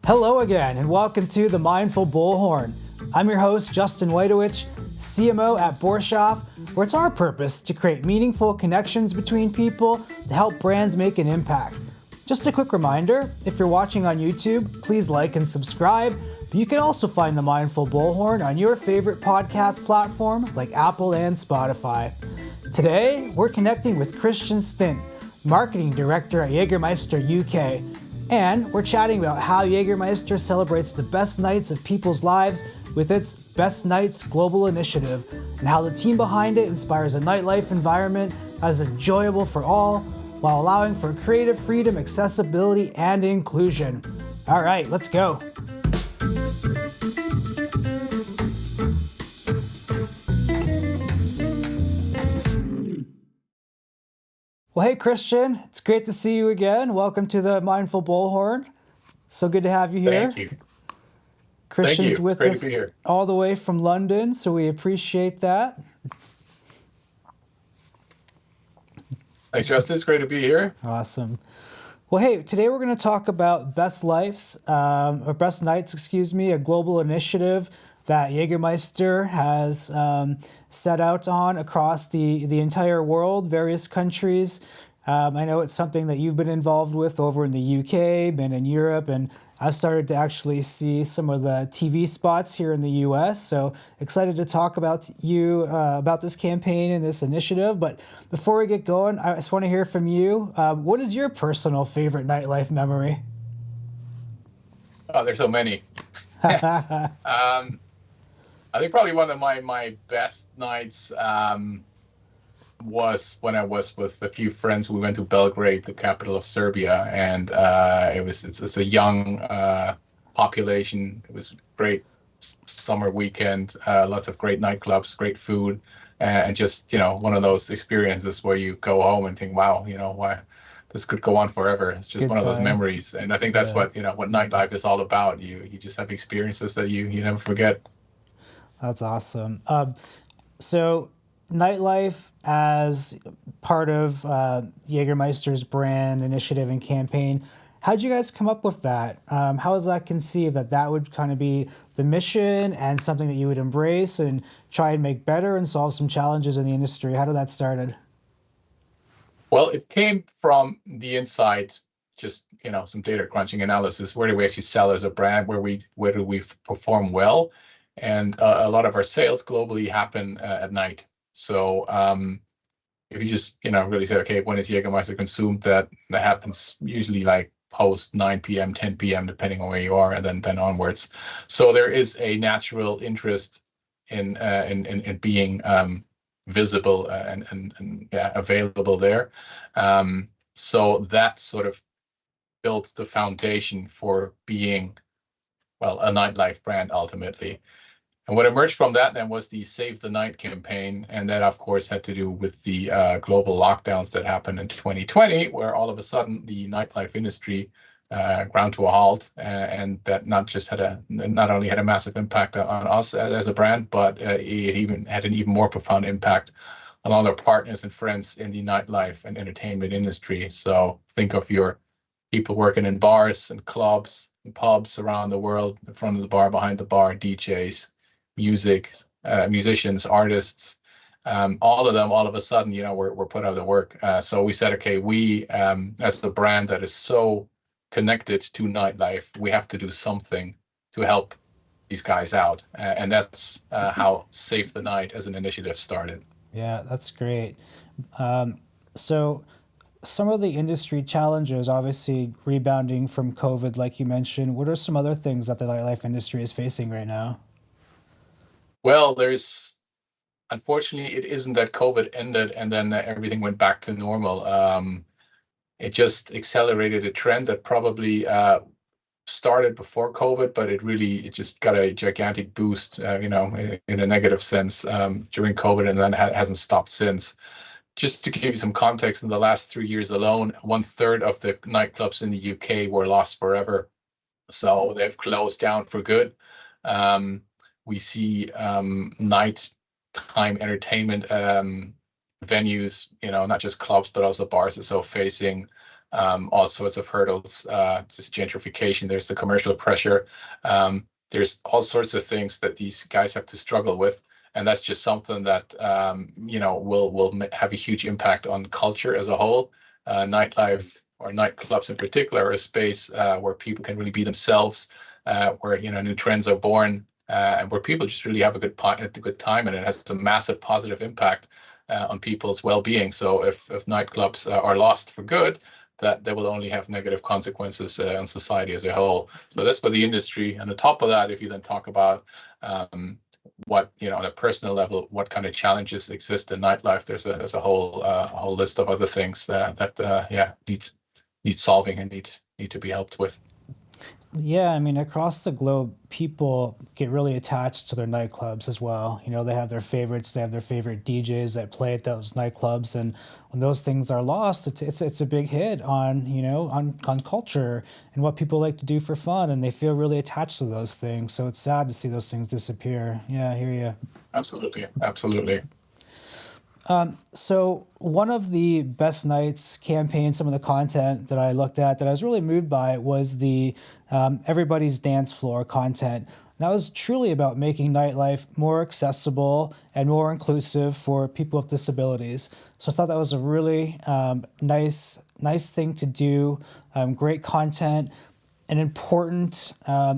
Hello again, and welcome to the Mindful Bullhorn. I'm your host, Justin Whitowich, CMO at Borshoff, where it's our purpose to create meaningful connections between people to help brands make an impact. Just a quick reminder, if you're watching on YouTube, please like and subscribe. But you can also find the Mindful Bullhorn on your favorite podcast platform like Apple and Spotify. Today, we're connecting with Christian Stindt, Marketing Director at Jägermeister UK. And we're chatting about how Jägermeister celebrates the best nights of people's lives with its Best Nights Global Initiative, and how the team behind it inspires a nightlife environment that is enjoyable for all, while allowing for creative freedom, accessibility, and inclusion. All right, let's go. Well, hey, Christian, it's great to see you again. Welcome to the Mindful Bullhorn. So good to have you here. Thank you. Christian's with great us to be here. all the way from London, so we appreciate that. Thanks, Justin. It's great to be here. Awesome. Well, hey, today we're going to talk about Best Nights, a global initiative that Jägermeister has set out on across the entire world, various countries. I know it's something that you've been involved with over in the UK, been in Europe, and I've started to actually see some of the TV spots here in the US. So excited to talk about about this campaign and this initiative. But before we get going, I just want to hear from you. What is your personal favorite nightlife memory? Oh, there's so many. I think probably one of my best nights was when I was with a few friends. We went to Belgrade, the capital of Serbia, and it's a young population. It was a great summer weekend, lots of great nightclubs, great food, and just one of those experiences where you go home and think, wow, why this could go on forever. It's just one of those memories, and I think that's what nightlife is all about. You just have experiences that you never forget. That's awesome. So nightlife as part of Jägermeister's brand initiative and campaign, how'd you guys come up with that? How was that conceived, that would kind of be the mission and something that you would embrace and try and make better and solve some challenges in the industry? How did that started? Well, it came from the inside, just some data crunching analysis. Where do we actually sell as a brand? Where do we perform well? And a lot of our sales globally happen at night. So if you just really say, okay, when is Jägermeister consumed, that happens usually like post 9 p.m., 10 p.m., depending on where you are, and then onwards. So there is a natural interest in being visible and available there. So that sort of built the foundation for being, well, a nightlife brand ultimately. And what emerged from that then was the Save the Night campaign. And that, of course, had to do with the global lockdowns that happened in 2020, where all of a sudden the nightlife industry ground to a halt. And that not only had a massive impact on us as a brand, but it even had an even more profound impact on all our partners and friends in the nightlife and entertainment industry. So think of your people working in bars and clubs and pubs around the world, in front of the bar, behind the bar, DJs, musicians, artists, all of them, all of a sudden, we're put out of the work. So we said, okay, we, as a brand that is so connected to nightlife, we have to do something to help these guys out. And that's how Save the Night as an initiative started. Yeah, that's great. So some of the industry challenges, obviously rebounding from COVID, like you mentioned, what are some other things that the nightlife industry is facing right now? Well, unfortunately, it isn't that COVID ended and then everything went back to normal. It just accelerated a trend that probably started before COVID, but it just got a gigantic boost, in a negative sense during COVID, and then hasn't stopped since. Just to give you some context, in the last 3 years alone, 1/3 of the nightclubs in the UK were lost forever. So they've closed down for good. We see nighttime entertainment venues, not just clubs, but also bars, so facing all sorts of hurdles, just gentrification. There's the commercial pressure. There's all sorts of things that these guys have to struggle with, and that's just something that will have a huge impact on culture as a whole. Nightlife or nightclubs in particular are a space where people can really be themselves, where new trends are born, and where people just really have a good time, and it has a massive positive impact on people's well-being. So if nightclubs are lost for good, that they will only have negative consequences on society as a whole. So that's for the industry. And on top of that, if you then talk about what on a personal level, what kind of challenges exist in nightlife, there's a whole list of other things that need solving and need to be helped with. Yeah, I mean, across the globe, people get really attached to their nightclubs as well. They have their favorites, they have their favorite DJs that play at those nightclubs, and when those things are lost, it's a big hit on on culture and what people like to do for fun, and they feel really attached to those things. So it's sad to see those things disappear. Yeah, I hear you. Absolutely, absolutely. So one of the best nights campaign, some of the content that I looked at that I was really moved by was the Everybody's Dance Floor content. That was truly about making nightlife more accessible and more inclusive for people with disabilities. So I thought that was a really nice thing to do. Great content, an important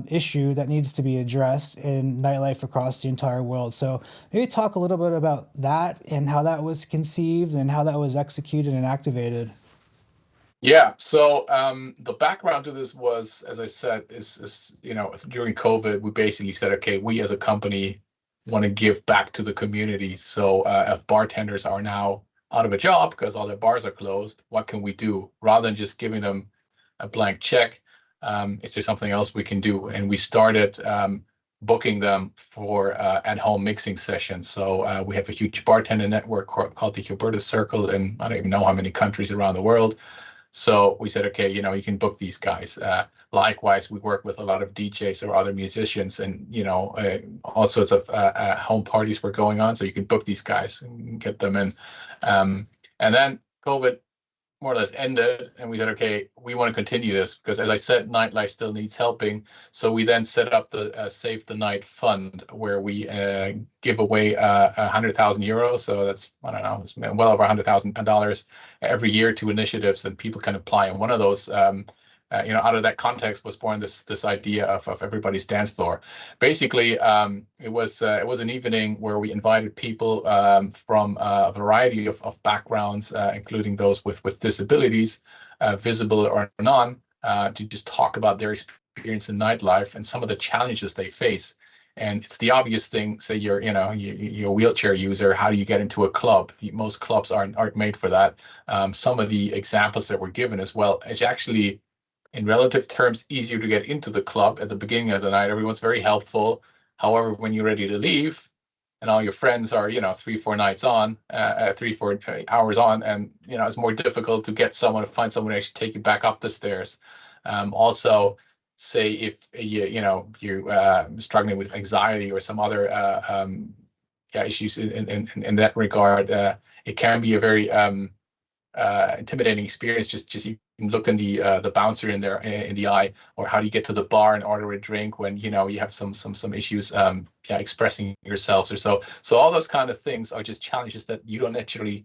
issue that needs to be addressed in nightlife across the entire world. So maybe talk a little bit about that and how that was conceived and how that was executed and activated. Yeah. So the background to this was, as I said, is during COVID, we basically said, okay, we as a company want to give back to the community. So if bartenders are now out of a job because all their bars are closed, what can we do? Rather than just giving them a blank check, is there something else we can do? And we started booking them for at-home mixing sessions. So we have a huge bartender network called the Hubertus Circle, and I don't even know how many countries around the world. So we said, okay, you can book these guys. Likewise, we work with a lot of DJs or other musicians, and all sorts of home parties were going on. So you can book these guys and get them in. And then COVID more or less ended, and we said, okay, we want to continue this because, as I said, nightlife still needs helping. So we then set up the Save the Night Fund, where we give away 100,000 euros. So that's, I don't know, it's well over $100,000 every year to initiatives, and people can apply. And one of those, out of that context was born this idea of Everybody's Dance Floor. Basically, it was an evening where we invited people from a variety of backgrounds, including those with disabilities, visible or none, to just talk about their experience in nightlife and some of the challenges they face. And it's the obvious thing. Say you're a wheelchair user. How do you get into a club? Most clubs aren't made for that. Some of the examples that were given as well, it's actually, in relative terms, easier to get into the club at the beginning of the night. Everyone's very helpful. However, when you're ready to leave and all your friends are, 3-4 nights on, 3-4 hours on, and, it's more difficult to find someone to actually take you back up the stairs. Also, say if you're struggling with anxiety or some other issues in that regard, it can be a very intimidating experience. Just even looking the bouncer in the eye, or how do you get to the bar and order a drink when you have some issues expressing yourselves or so. So all those kind of things are just challenges that you don't naturally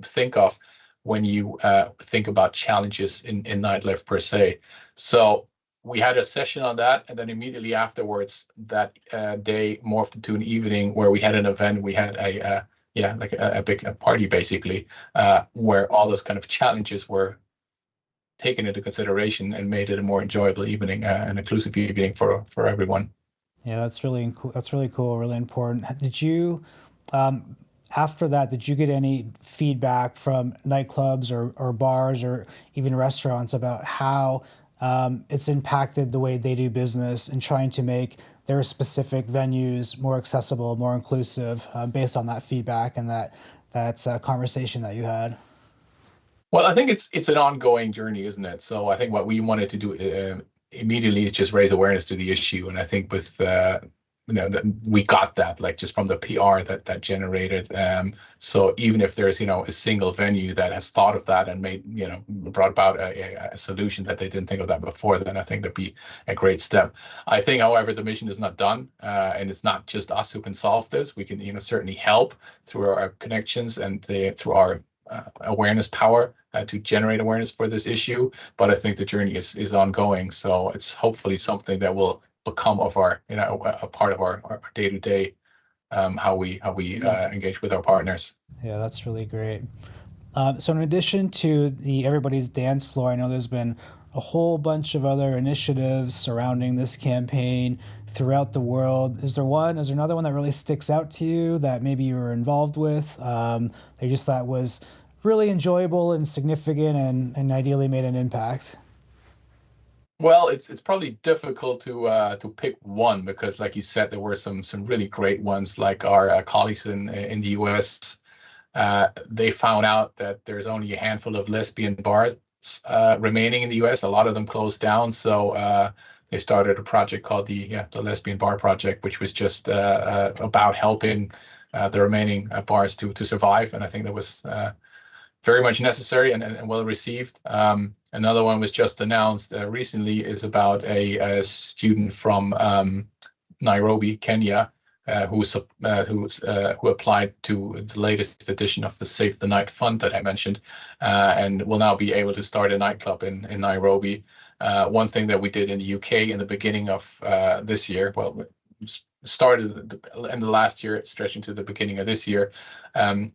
think of when you think about challenges in nightlife per se. So we had a session on that, and then immediately afterwards, that day morphed into an evening where we had an event. We had a big party, basically, where all those kind of challenges were taken into consideration and made it a more enjoyable evening, an inclusive evening for everyone. Yeah, that's really cool. That's really cool. Really important. Did you, after that, did you get any feedback from nightclubs or bars or even restaurants about how it's impacted the way they do business and trying to make their specific venues more accessible, more inclusive, based on that feedback and that conversation that you had? Well, I think it's an ongoing journey, isn't it? So I think what we wanted to do immediately is just raise awareness to the issue, and I think with that we got that like just from the PR that generated. So even if there's a single venue that has thought of that and made brought about a solution that they didn't think of that before, then I think that'd be a great step. I think, however, the mission is not done, and it's not just us who can solve this. We can certainly help through our connections and through our awareness power to generate awareness for this issue. But I think the journey is ongoing. So it's hopefully something that will become of our a part of our day-to-day, how we engage with our partners. Yeah, that's really great. So in addition to the Everybody's Dance Floor, I know there's been a whole bunch of other initiatives surrounding this campaign throughout the world. Is there another one that really sticks out to you that maybe you were involved with, that you just thought was really enjoyable and significant and ideally made an impact? Well, it's probably difficult to pick one, because, like you said, there were some really great ones, like our colleagues in the US. They found out that there's only a handful of lesbian bars remaining in the US. A lot of them closed down, so they started a project called the Lesbian Bar Project, which was just about helping the remaining bars to survive. And I think that was very much necessary and well received. Another one was just announced recently, is about a student from Nairobi, Kenya, who applied to the latest edition of the Save the Night Fund that I mentioned, and will now be able to start a nightclub in Nairobi. One thing that we did in the UK in the beginning of this year, well, started in the last year, stretching to the beginning of this year,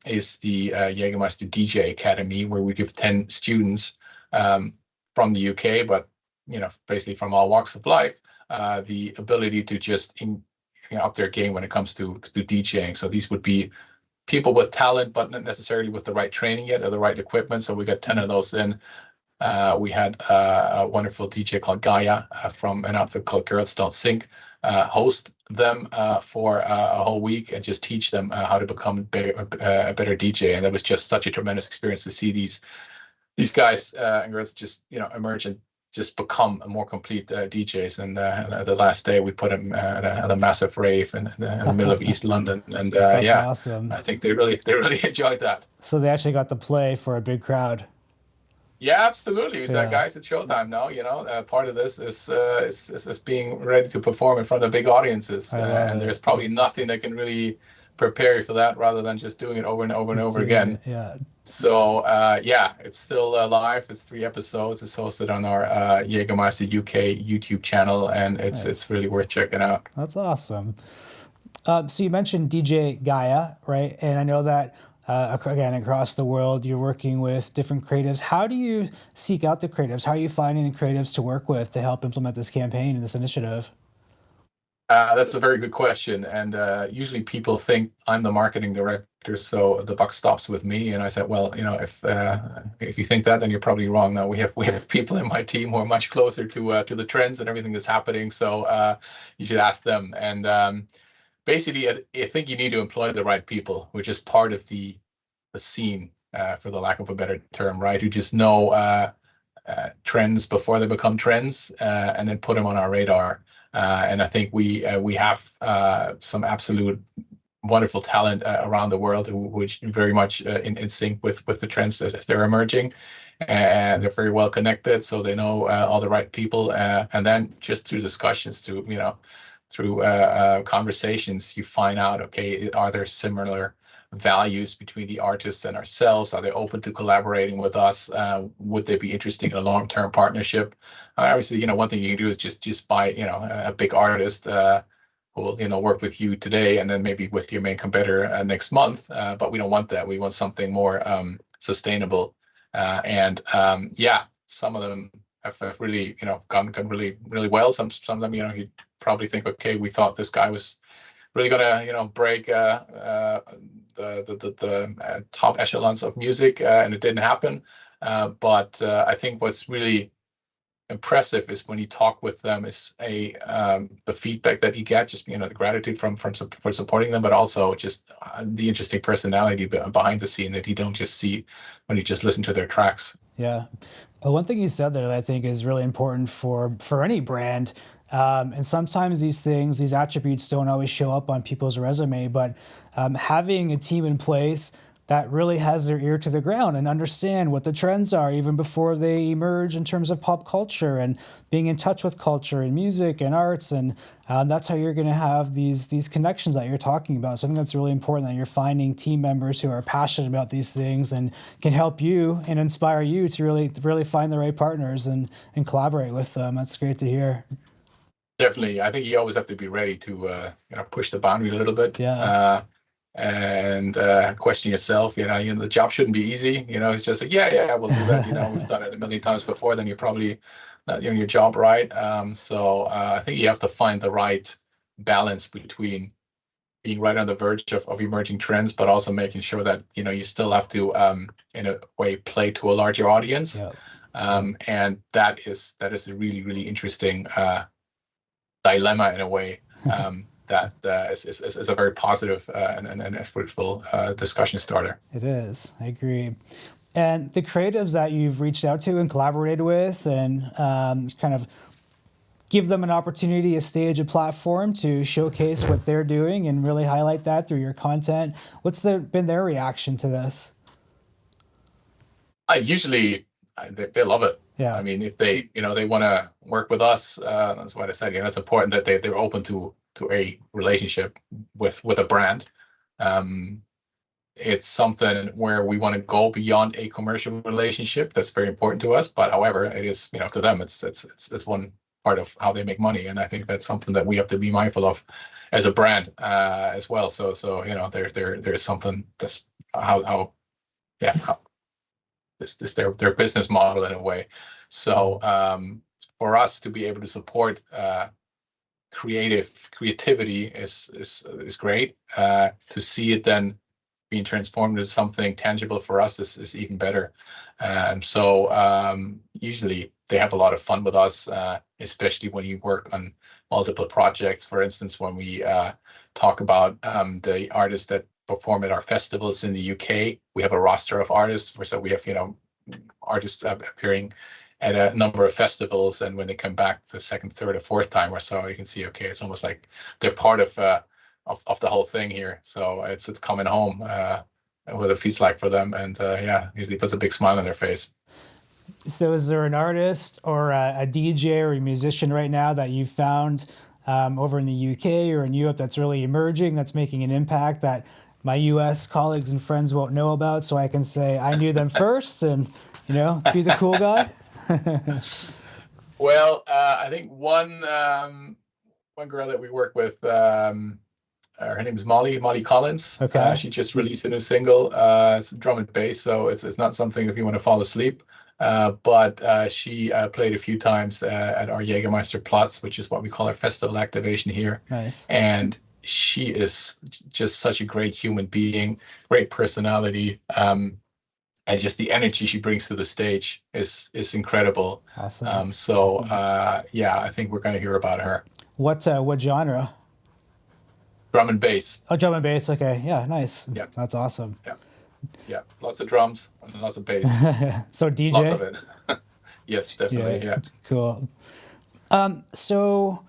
is the Jägermeister DJ Academy, where we give 10 students from the UK, but basically from all walks of life, the ability to just up their game when it comes to DJing. So these would be people with talent, but not necessarily with the right training yet or the right equipment. So we got 10 of those in. We had a wonderful DJ called Gaia from an outfit called Girls Don't Sink host them for a whole week and just teach them how to become a better DJ. And that was just such a tremendous experience to see these guys and girls just emerge and just become a more complete DJs. And the last day we put them at a massive rave in the middle of East London, and That's awesome. I think they really enjoyed that. So they actually got to play for a big crowd. Yeah, absolutely. We said, guys, it's showtime now. Part of this is being ready to perform in front of big audiences, and there's probably nothing that can really prepare you for that, rather than just doing it over and over and over again. Yeah. So it's still live. It's 3 episodes. It's hosted on our Jägermeister UK YouTube channel, and it's really worth checking out. That's awesome. So you mentioned DJ Gaia, right? And I know that again, across the world, you're working with different creatives. How do you seek out the creatives? How are you finding the creatives to work with to help implement this campaign and this initiative? That's a very good question, and usually people think I'm the marketing director, so the buck stops with me. And I said, well, if you think that, then you're probably wrong. Now we have people in my team who are much closer to the trends and everything that's happening. So you should ask them. And basically, I think you need to employ the right people, which is part of the scene, for the lack of a better term, right? Who just know trends before they become trends, and then put them on our radar. And I think we have some absolute wonderful talent around the world which very much in sync with the trends as they're emerging, and they're very well connected, so they know all the right people. And then just through discussions, through conversations, you find out, okay, are there similar values between the artists and ourselves? Are they open to collaborating with us? Would they be interested in a long-term partnership? Obviously, one thing you can do is just buy, a big artist who will, work with you today and then maybe with your main competitor next month. But we don't want that. We want something more sustainable. And some of them have really, gone really, really well. Some of them, you probably think, okay, we thought this guy was really gonna, break the top echelons of music, and it didn't happen. But I think what's really impressive is when you talk with them is the feedback that you get, just the gratitude for supporting them, but also just the interesting personality behind the scene that you don't just see when you just listen to their tracks. Yeah. One thing you said there that I think is really important for any brand And sometimes these attributes don't always show up on people's resume, but having a team in place that really has their ear to the ground and understand what the trends are even before they emerge in terms of pop culture, and being in touch with culture and music and arts. And that's how you're going to have these connections that you're talking about. So I think that's really important, that you're finding team members who are passionate about these things and can help you and inspire you to really find the right partners and collaborate with them. That's great to hear. Definitely. I think you always have to be ready to push the boundary a little bit. Yeah. And question yourself. The job shouldn't be easy. It's just like, yeah, we'll do that. We've done it a million times before. Then you're probably not doing your job right. So I think you have to find the right balance between being right on the verge of emerging trends, but also making sure that you still have to in a way play to a larger audience. Yeah. And that is a really, really interesting dilemma in a way. That is a very positive and fruitful discussion starter. It is. I agree. And the creatives that you've reached out to and collaborated with, and kind of give them an opportunity, a stage, a platform to showcase what they're doing and really highlight that through your content. What's been their reaction to this? Usually, they love it. Yeah. I mean, if they want to work with us, that's what I said. It's important that they're open to a relationship with a brand. It's something where we want to go beyond a commercial relationship. That's very important to us. But however, it is, to them, it's one part of how they make money, and I think that's something that we have to be mindful of as a brand as well. So there's something that's how this their business model in a way. So for us to be able to support creativity is great. To see it then being transformed into something tangible for us is even better. So usually they have a lot of fun with us, especially when you work on multiple projects. For instance, when we talk about the artists that perform at our festivals in the UK, we have a roster of artists. So we have artists appearing at a number of festivals, and when they come back the second, third, or fourth time or so, you can see, okay, it's almost like they're part of the whole thing here. So it's coming home, what it feels like for them, and usually puts a big smile on their face. So is there an artist or a DJ or a musician right now that you've found over in the UK or in Europe that's really emerging, that's making an impact that my US colleagues and friends won't know about, so I can say I knew them first and be the cool guy? Well, I think one girl that we work with, her name is Molly Collins. Okay. She just released a new single. It's drum and bass, so it's not something if you want to fall asleep. But she played a few times at our Jägermeister Platz, which is what we call our festival activation here. Nice. And she is just such a great human being, great personality. And just the energy she brings to the stage is incredible. Awesome. I think we're going to hear about her. What genre? Drum and bass. Oh, drum and bass. Okay. Yeah. Nice. Yeah. That's awesome. Yeah. Lots of drums and lots of bass. So DJ. Lots of it. Yes, definitely. Yeah. Cool. So,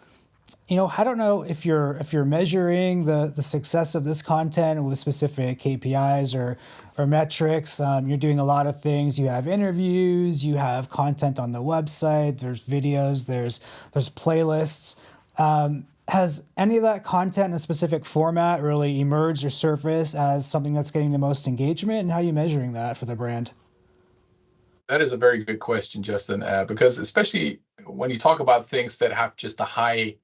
I don't know if you're measuring the success of this content with specific KPIs or metrics. You're doing a lot of things. You have interviews, you have content on the website, there's videos, there's playlists. Has any of that content in a specific format really emerged or surfaced as something that's getting the most engagement? And how are you measuring that for the brand? That is a very good question, Justin, because especially when you talk about things that have just a high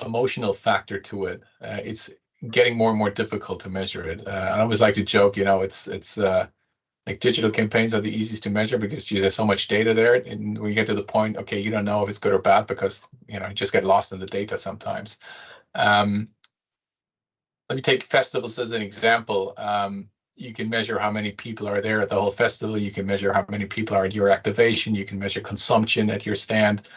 emotional factor to it, it's getting more and more difficult to measure it. I always like to joke, it's like digital campaigns are the easiest to measure because there's so much data there, and when you get to the point, okay, you don't know if it's good or bad because you just get lost in the data sometimes. Let me take festivals as an example. You can measure how many people are there at the whole festival. You can measure how many people are at your activation. You can measure consumption at your stand.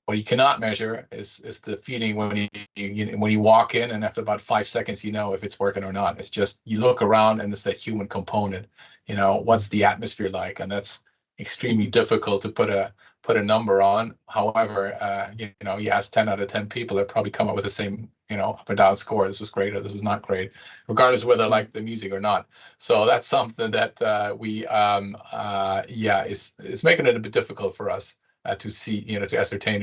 What you cannot measure is the feeling when you walk in, and after about 5 seconds, if it's working or not. It's just you look around, and it's that human component. What's the atmosphere like? And that's extremely difficult to put a number on. However, you ask 10 out of 10 people, they probably come up with the same, up and down score. This was great or this was not great, regardless of whether they like the music or not. So that's something that it's making it a bit difficult for us to see, to ascertain,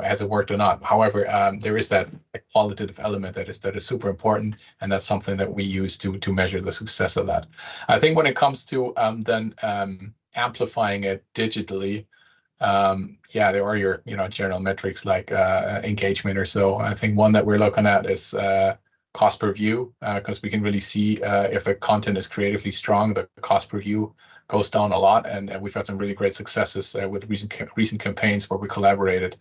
has it worked or not. However, there is that qualitative element that is super important, and that's something that we use to measure the success of that. I think when it comes to then amplifying it digitally, there are your general metrics like engagement or so. I think one that we're looking at is cost per view, because we can really see if a content is creatively strong, the cost per view goes down a lot, and we've had some really great successes with recent campaigns where we collaborated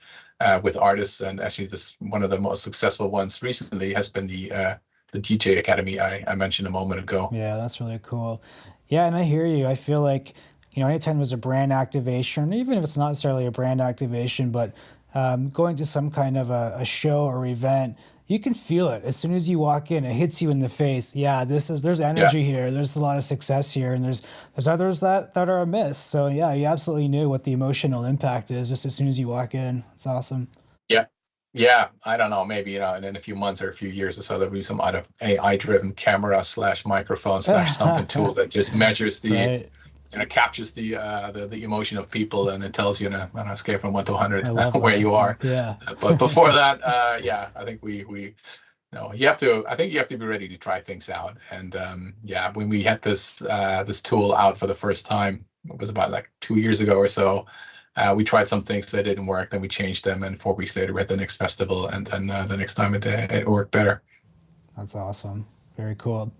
with artists. And actually, this one of the most successful ones recently has been the DJ Academy I mentioned a moment ago. Yeah, that's really cool. Yeah, and I hear you. I feel like, anytime there's a brand activation, even if it's not necessarily a brand activation, but going to some kind of a show or event, you can feel it as soon as you walk in. It hits you in the face. Yeah, there's energy here. There's a lot of success here, and there's others that are amiss. So yeah, you absolutely knew what the emotional impact is just as soon as you walk in. It's awesome. Yeah. Yeah, I don't know, maybe, and in a few months or a few years or so, there'll be some kind of AI-driven camera / microphone / something tool that just measures the, Right. captures the emotion of people, and it tells you on a scale from 1 to 100 I love where that. you are. Yeah. But before that, I think you have to. I think you have to be ready to try things out. And when we had this tool out for the first time, it was about like 2 years ago or so. We tried some things that didn't work, then we changed them, and 4 weeks later we're at the next festival, and then the next time it worked better. That's awesome. Very cool.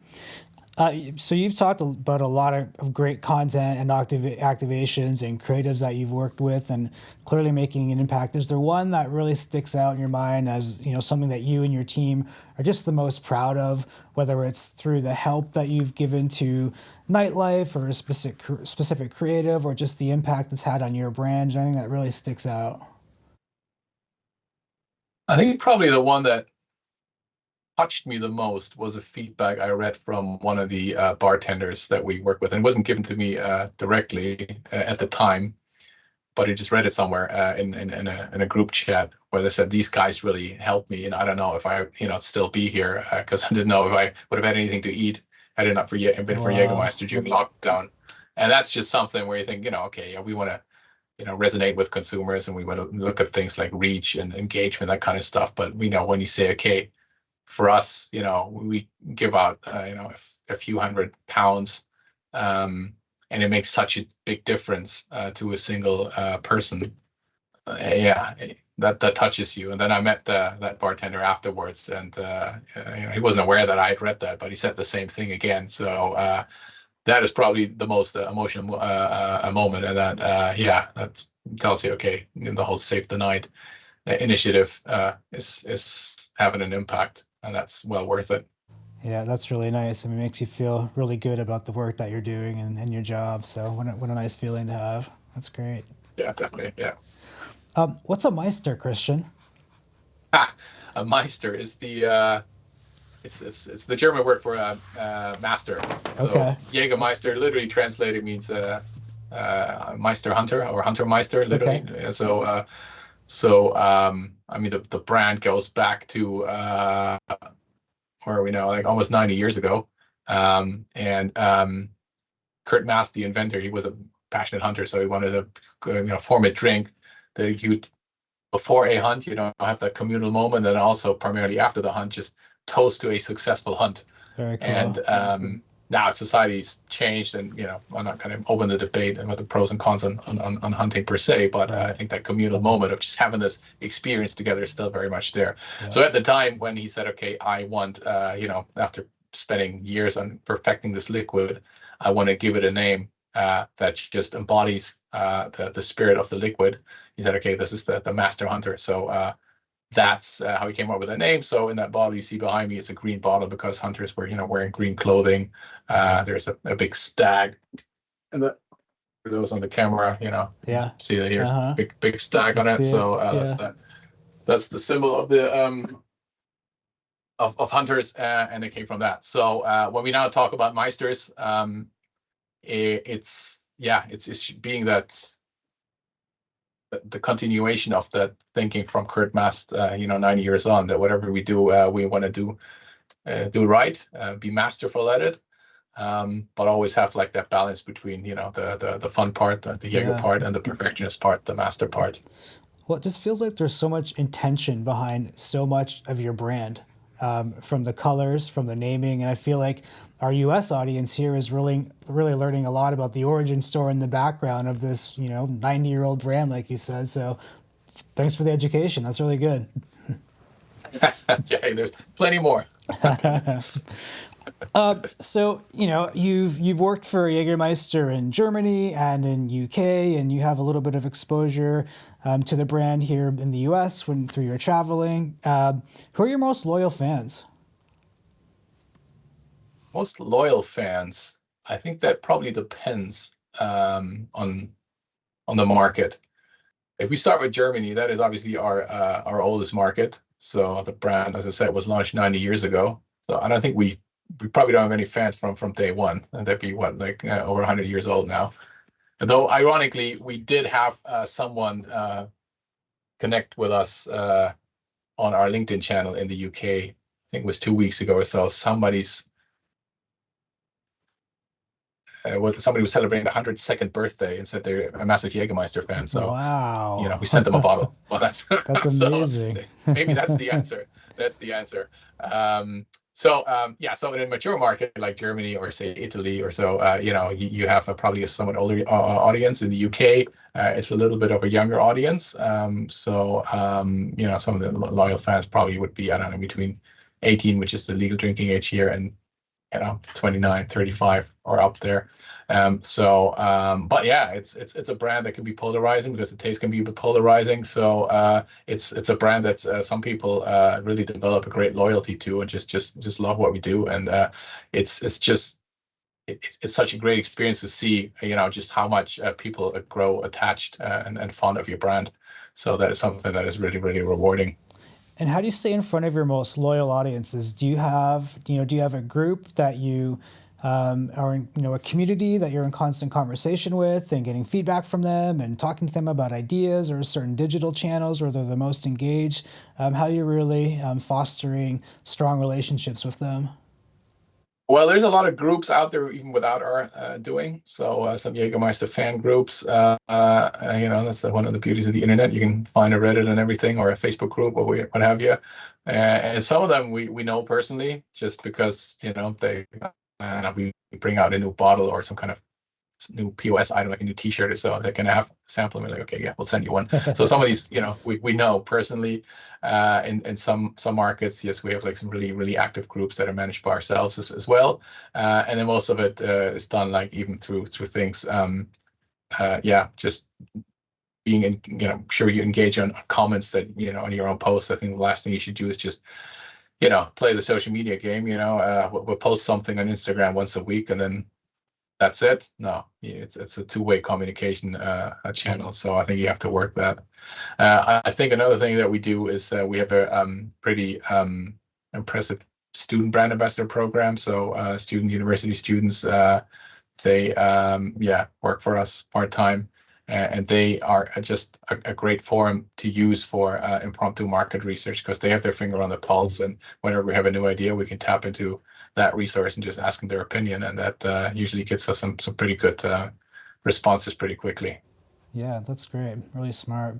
So you've talked about a lot of great content and activations and creatives that you've worked with, and clearly making an impact. Is there one that really sticks out in your mind as something that you and your team are just the most proud of, whether it's through the help that you've given to Nightlife or a specific creative, or just the impact it's had on your brand? Is there anything that really sticks out? I think probably the one that touched me the most was a feedback I read from one of the bartenders that we work with, and it wasn't given to me directly at the time, but I just read it somewhere in a group chat where they said these guys really helped me, and I don't know if I still be here because I didn't know if I would have had anything to eat had it not been for Jägermeister during lockdown. And that's just something where you think, okay, yeah, we want to resonate with consumers, and we want to look at things like reach and engagement, that kind of stuff. But when you say, okay, for us, we give out, a few £100, and it makes such a big difference to a single person. That touches you. And then I met that bartender afterwards, and he wasn't aware that I had read that, but he said the same thing again. So that is probably the most emotional moment, and that tells you, okay, the whole Save the Night initiative is having an impact, and that's well worth it. Yeah, that's really nice. I mean, it makes you feel really good about the work that you're doing and your job. So what a nice feeling to have. That's great. Yeah, definitely. Yeah. What's a Meister, Christian? A Meister is the it's the German word for master. So Okay. Jägermeister literally translated means Meister hunter, or hunter Meister, literally. Okay. I mean, the brand goes back to where are we now, like almost 90 years ago. And Kurt Mast, the inventor, he was a passionate hunter, so he wanted to form a drink that he would, before a hunt, have that communal moment, and also primarily after the hunt, just toast to a successful hunt. Very cool. And now society's changed, and I'm not going to open the debate about the pros and cons on hunting per se, but I think that communal moment of just having this experience together is still very much there. Yeah. So at the time when he said, okay, I want, after spending years on perfecting this liquid, I want to give it a name that just embodies the spirit of the liquid. He said, okay, this is the Master Hunter. So that's how he came up with the name. So in that bottle you see behind me, it's a green bottle because hunters were, wearing green clothing. There's a big stag, and for those on the camera, yeah, see that here's big stag on it. So that's the symbol of the of hunters, and it came from that. So when we now talk about Meisters, it's yeah, it's being that the continuation of that thinking from Kurt Mast, 9 years on, that whatever we do, we want to do right, be masterful at it, but always have like that balance between the fun part, the Jaeger part, and the perfectionist part, the master part. Well, it just feels like there's so much intention behind so much of your brand, from the colors, from the naming, and I feel like our U.S. audience here is really learning a lot about the origin story and the background of this 90-year-old brand, like you said. So, thanks for the education. That's really good. Yeah, there's plenty more. So you've worked for Jägermeister in Germany and in UK, and you have a little bit of exposure to the brand here in the US through your traveling. Who are your most loyal fans? Most loyal fans, I think that probably depends on the market. If we start with Germany, that is obviously our oldest market. So the brand, as I said, was launched 90 years ago. So I don't think we probably don't have any fans from day one. And that'd be over 100 years old now. Though ironically, we did have someone connect with us on our LinkedIn channel in the UK. I think it was 2 weeks ago or so. Somebody was celebrating the 102nd birthday and said they're a massive Jägermeister fan. So, wow, we sent them a bottle. Well, that's amazing. So maybe that's the answer. That's the answer. So in a mature market like Germany or say Italy or so, you have probably a somewhat older audience. In the UK, it's a little bit of a younger audience. Some of the loyal fans probably would be, I don't know, between 18, which is the legal drinking age here, and 29, 35 or up there. But yeah, it's a brand that can be polarizing because the taste can be a bit polarizing. So it's a brand that some people really develop a great loyalty to and just love what we do. And it's such a great experience to see, just how much people grow attached and fond of your brand. So that is something that is really, really rewarding. And how do you stay in front of your most loyal audiences? Do you have a group that you are in, a community that you're in constant conversation with and getting feedback from them and talking to them about ideas or certain digital channels where they're the most engaged? How are you really fostering strong relationships with them? Well, there's a lot of groups out there even without our doing. So some Jägermeister fan groups, that's one of the beauties of the internet. You can find a Reddit and everything, or a Facebook group, or what have you. And some of them we know personally, just because we bring out a new bottle or some kind of new POS item, like a new T-shirt or so, they're gonna have a sample, and we're like, okay, yeah, we'll send you one. So some of these, we know personally. In some markets, yes, we have like some really, really active groups that are managed by ourselves as well. And then most of it is done like even through things. Just being sure you engage on comments that on your own posts. I think the last thing you should do is just play the social media game. We'll post something on Instagram once a week and then that's it. No, it's a two-way communication channel. So I think you have to work that. I think another thing that we do is we have a pretty impressive student brand ambassador program. So university students, they work for us part-time, and they are just a great forum to use for impromptu market research, because they have their finger on the pulse, and whenever we have a new idea, we can tap into that resource and just ask them their opinion, and that usually gets us some pretty good responses pretty quickly. Yeah, that's great. Really smart.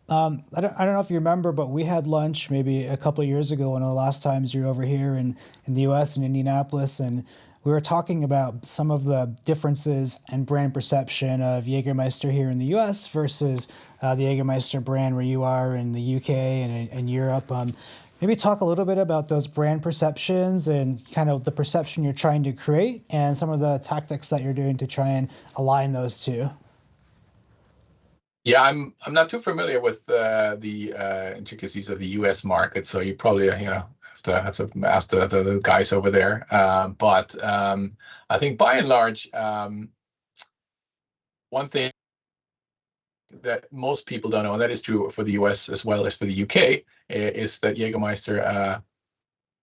I don't know if you remember, but we had lunch maybe a couple of years ago, one of the last times you were over here in the U.S. in Indianapolis, and we were talking about some of the differences and brand perception of Jägermeister here in the U.S. versus the Jägermeister brand where you are in the U.K. and in Europe. Maybe talk a little bit about those brand perceptions and kind of the perception you're trying to create and some of the tactics that you're doing to try and align those two. Yeah, I'm not too familiar with the intricacies of the U.S. market, so you probably have to ask the guys over there. But I think by and large, one thing that most people don't know, and that is true for the US as well as for the UK, is that Jägermeister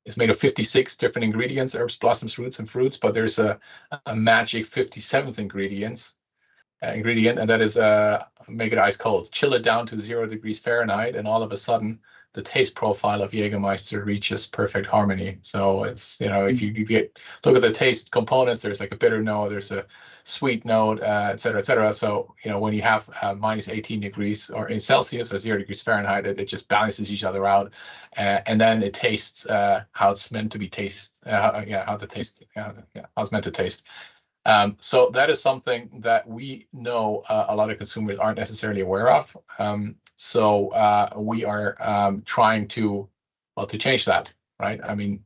is made of 56 different ingredients, herbs, blossoms, roots, and fruits, but there's a magic 57th ingredients, ingredient, and that is make it ice cold. Chill it down to 0 degrees Fahrenheit, and all of a sudden, the taste profile of Jägermeister reaches perfect harmony. So it's, if you look at the taste components, there's like a bitter note, there's a sweet note, et cetera, et cetera. So, when you have minus 18 degrees or in Celsius or 0 degrees Fahrenheit, it just balances each other out. And then it tastes how it's meant to be how it's meant to taste. So that is something that we know a lot of consumers aren't necessarily aware of. So we are trying to change that, right? I mean,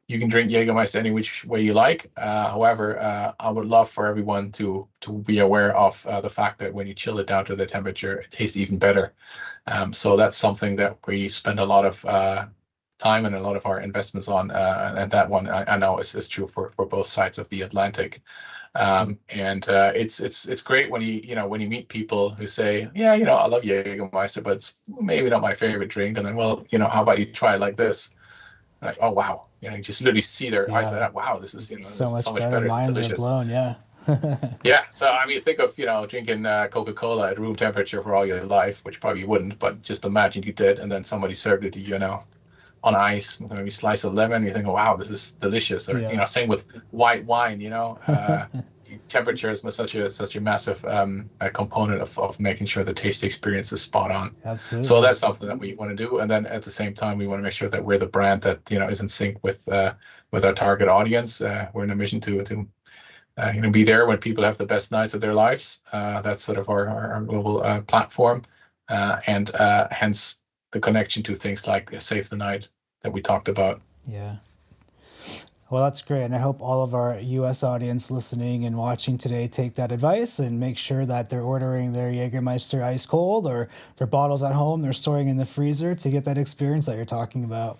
you can drink Jägermeister any which way you like. However, I would love for everyone to be aware of the fact that when you chill it down to the temperature, it tastes even better. So that's something that we spend a lot of time and a lot of our investments on, and that one I know is true for both sides of the Atlantic. And it's great when you meet people who say, I love Jägermeister, but it's maybe not my favorite drink. And then, how about you try it like this? Like, oh wow, you just literally see their eyes light up. Wow, this is so much better. Minds are blown. Yeah. Yeah. So I mean, think of drinking Coca-Cola at room temperature for all your life, which probably you wouldn't, but just imagine you did, and then somebody served it to you, on ice with maybe a slice of lemon. You think, oh, wow, this is delicious. Or same with white wine. Temperature is such a massive component of making sure the taste experience is spot on. Absolutely. So that's something that we want to do, and then at the same time, we want to make sure that we're the brand that is in sync with our target audience. We're in a mission to be there when people have the best nights of their lives. That's sort of our global platform, and hence the connection to things like Save the Night that we talked about. Yeah. Well, that's great. And I hope all of our US audience listening and watching today take that advice and make sure that they're ordering their Jägermeister ice cold, or their bottles at home they're storing in the freezer to get that experience that you're talking about.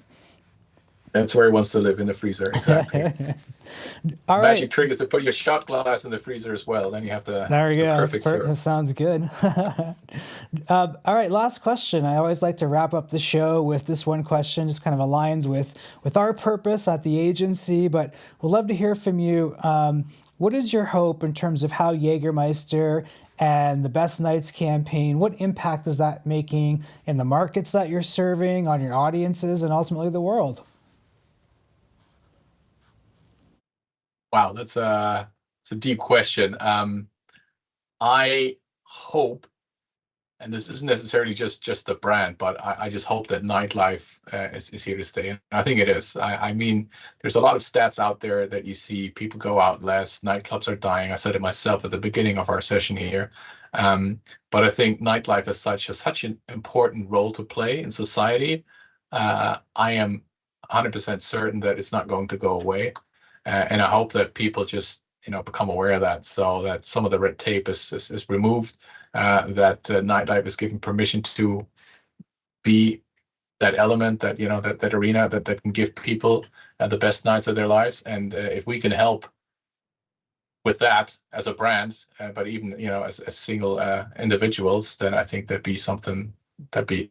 That's where he wants to live, in the freezer. Exactly. All Magic right. trick is to put your shot glass in the freezer as well. Then you have the perfect. serve. That sounds good. All right, last question. I always like to wrap up the show with this one question. Just kind of aligns with our purpose at the agency, but we'd love to hear from you. What is your hope in terms of how Jägermeister and the Best Nights campaign, what impact is that making in the markets that you're serving, on your audiences, and ultimately the world? Wow, that's it's a deep question. I hope, and this isn't necessarily just the brand, but I just hope that nightlife is here to stay. And I think it is. I mean, there's a lot of stats out there that you see people go out less, nightclubs are dying. I said it myself at the beginning of our session here. But I think nightlife as such has such an important role to play in society. I am 100% certain that it's not going to go away. And I hope that people just become aware of that, so that some of the red tape is removed, that nightlife is given permission to be that element, that that arena that can give people the best nights of their lives. And if we can help with that as a brand, but even as single individuals, then I think that'd be something that'd be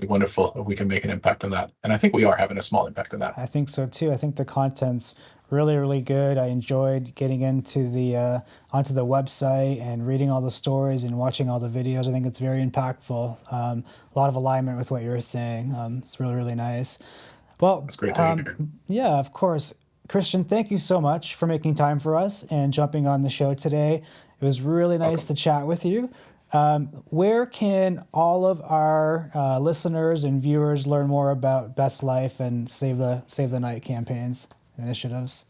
wonderful if we can make an impact on that. And I think we are having a small impact on that. I think so too. I think the content's really, really good. I enjoyed getting into the onto the website and reading all the stories and watching all the videos. I think it's very impactful. A lot of alignment with what you were saying. It's really, really nice. Well, That's great to hear. Yeah, of course. Christian, thank you so much for making time for us and jumping on the show today. It was really nice to chat with you. Where can all of our listeners and viewers learn more about Best Life and Save the Night campaigns and initiatives?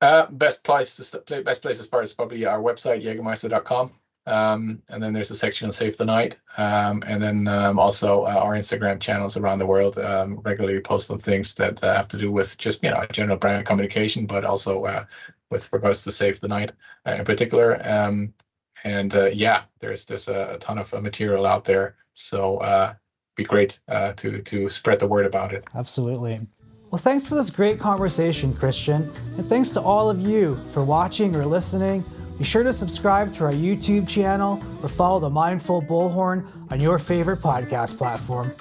Best place to start is probably our website, Jägermeister.com. And then there's a section on Save the Night. And then also our Instagram channels around the world regularly post on things that have to do with just general brand communication, but also with regards to Save the Night in particular. There's a ton of material out there, so be great to spread the word about it. Absolutely. Well, thanks for this great conversation, Christian, and thanks to all of you for watching or listening. Be sure to subscribe to our YouTube channel or follow the Mindful Bullhorn on your favorite podcast platform.